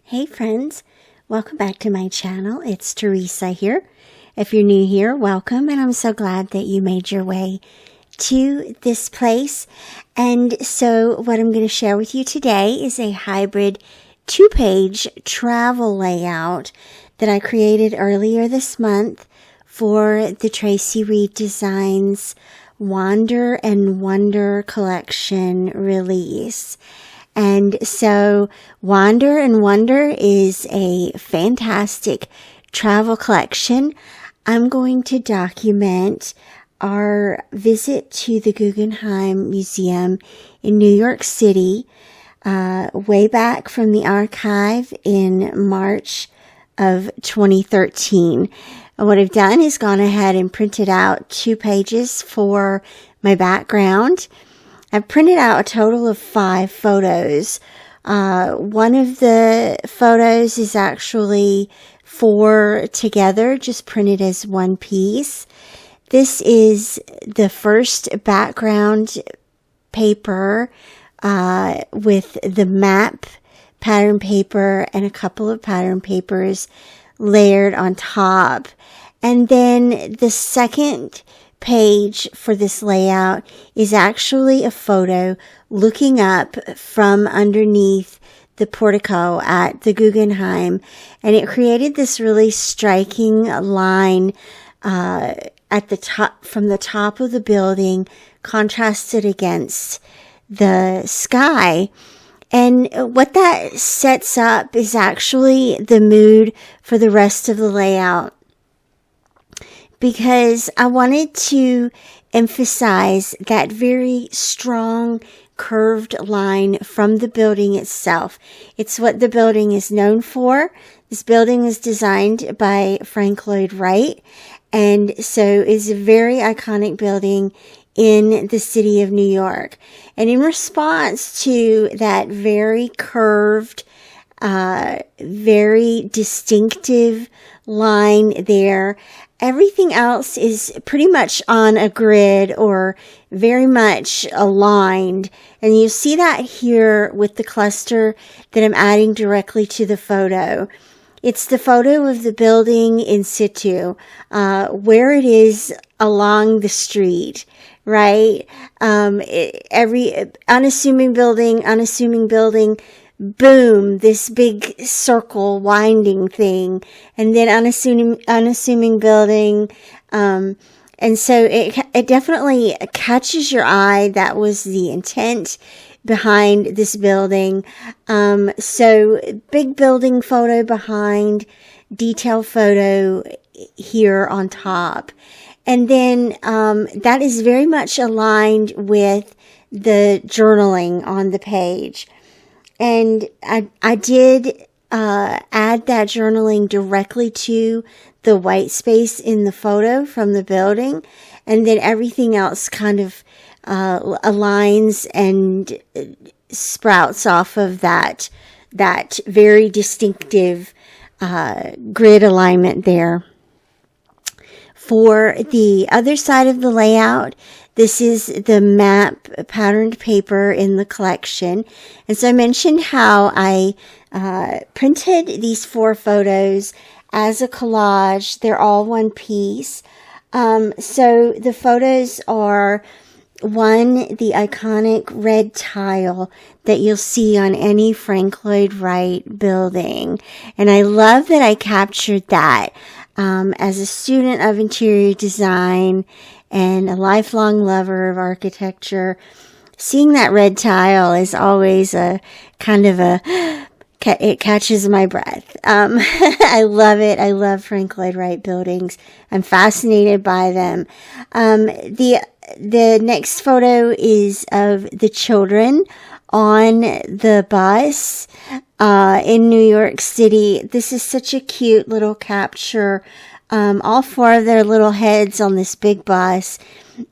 Hey friends, welcome back to my channel. It's Teresa here. If you're new here, welcome, and I'm so glad that you made your way to this place. And so what I'm going to share with you today is a hybrid 2-page travel layout that I created earlier this month for the Traci Reed Designs Wander and Wonder collection release. And so Wander and Wonder is a fantastic travel collection. I'm going to document our visit to the Guggenheim Museum in New York City, way back from the archive in March of 2013. And what I've done is gone ahead and printed out 2 pages for my background. I've printed out a total of 5 photos. One of the photos is actually 4 together, just printed as one piece. This is the first background paper with the map pattern paper and a couple of pattern papers layered on top. And then the second page for this layout is actually a photo looking up from underneath the portico at the Guggenheim, and it created this really striking line at the top, from the top of the building, contrasted against the sky. And what that sets up is actually the mood for the rest of the layout, because I wanted to emphasize that very strong curved line from the building itself. It's what the building is known for. This building was designed by Frank Lloyd Wright, and so is a very iconic building in the city of New York. And in response to that very curved, very distinctive line there, everything else is pretty much on a grid or very much aligned. And you see that here with the cluster that I'm adding directly to the photo. It's the photo of the building in situ, where it is along the street, right? Every unassuming building, boom, this big circle winding thing, and then unassuming building. And so it definitely catches your eye. That was the intent behind this building. So big building photo behind, detail photo here on top. And then, that is very much aligned with the journaling on the page. And I did add that journaling directly to the white space in the photo from the building. And then everything else kind of aligns and sprouts off of that very distinctive grid alignment there. For the other side of the layout, this is the map patterned paper in the collection. And so I mentioned how I printed these 4 photos as a collage. They're all one piece. So the photos are, one, the iconic red tile that you'll see on any Frank Lloyd Wright building. And I love that I captured that. As a student of interior design and a lifelong lover of architecture, seeing that red tile is always a kind of it catches my breath. I love it. I love Frank Lloyd Wright buildings. I'm fascinated by them. The next photo is of the children on the bus in New York City. This is such a cute little capture. All 4 of their little heads on this big bus.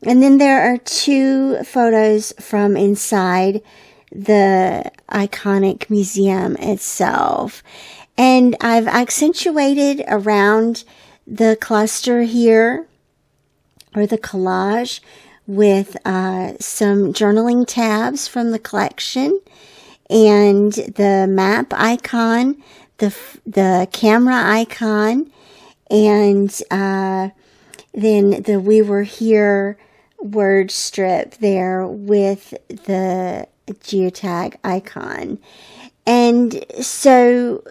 And then there are 2 photos from inside the iconic museum itself. And I've accentuated around the cluster here, or the collage, with some journaling tabs from the collection and the map icon the camera icon, and then the "We Were Here" word strip there with the geotag icon. And so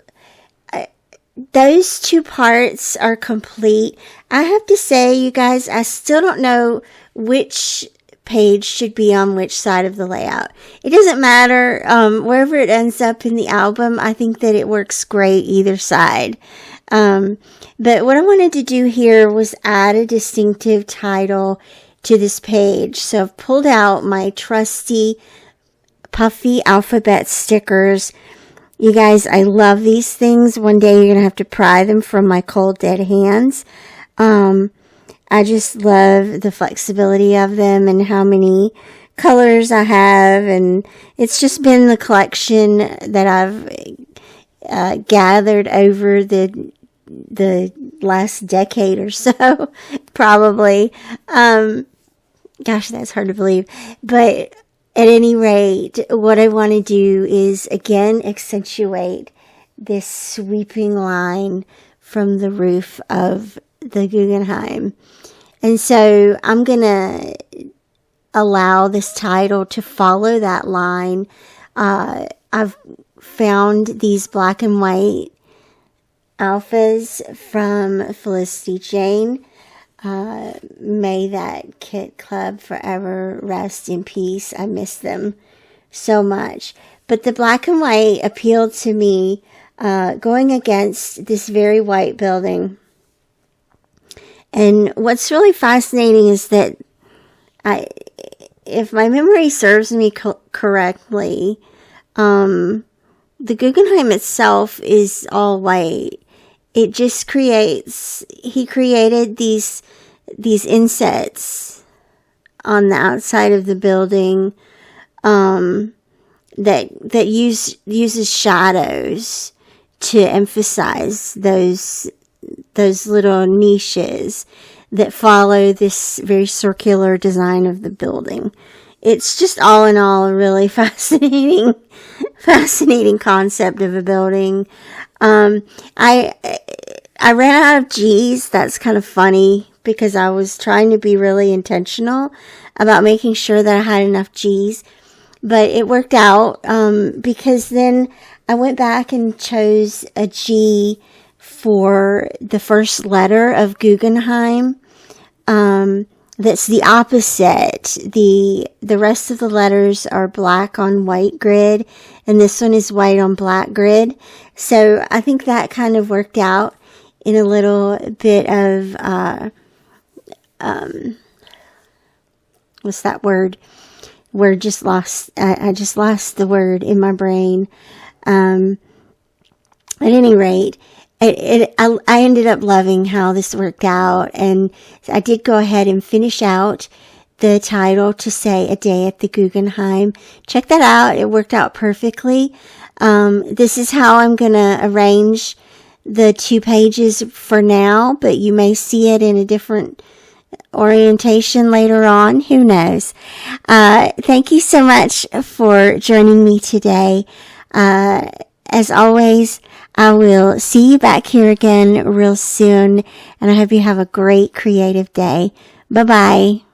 those two parts are complete. I have to say, you guys, I still don't know which page should be on which side of the layout. It doesn't matter. Wherever it ends up in the album, I think that it works great either side. But what I wanted to do here was add a distinctive title to this page. So I've pulled out my trusty puffy alphabet stickers. You guys, I love these things. One day you're going to have to pry them from my cold, dead hands. I just love the flexibility of them and how many colors I have. And it's just been the collection that I've gathered over the last decade or so, probably. Gosh, that's hard to believe. But at any rate, what I want to do is, again, accentuate this sweeping line from the roof of the Guggenheim. And so I'm going to allow this title to follow that line. I've found these black and white alphas from Felicity Jane. May that Kit Club forever rest in peace. I miss them so much. But the black and white appealed to me, going against this very white building. And what's really fascinating is that if my memory serves me correctly, the Guggenheim itself is all white. It just he created these insets on the outside of the building, that uses shadows to emphasize those little niches that follow this very circular design of the building. It's just all in all a really fascinating concept of a building. I ran out of G's. That's kind of funny because I was trying to be really intentional about making sure that I had enough G's, but it worked out, because then I went back and chose a G for the first letter of Guggenheim. That's the opposite. The rest of the letters are black on white grid, and this one is white on black grid. So I think that kind of worked out in a little bit of, what's that word? I just lost the word in my brain. At any rate, I ended up loving how this worked out, and I did go ahead and finish out the title to say A Day at the Guggenheim. Check that out. It worked out perfectly. This is how I'm going to arrange the 2 pages for now, but you may see it in a different orientation later on. Who knows? Thank you so much for joining me today. As always, I will see you back here again real soon, and I hope you have a great creative day. Bye-bye.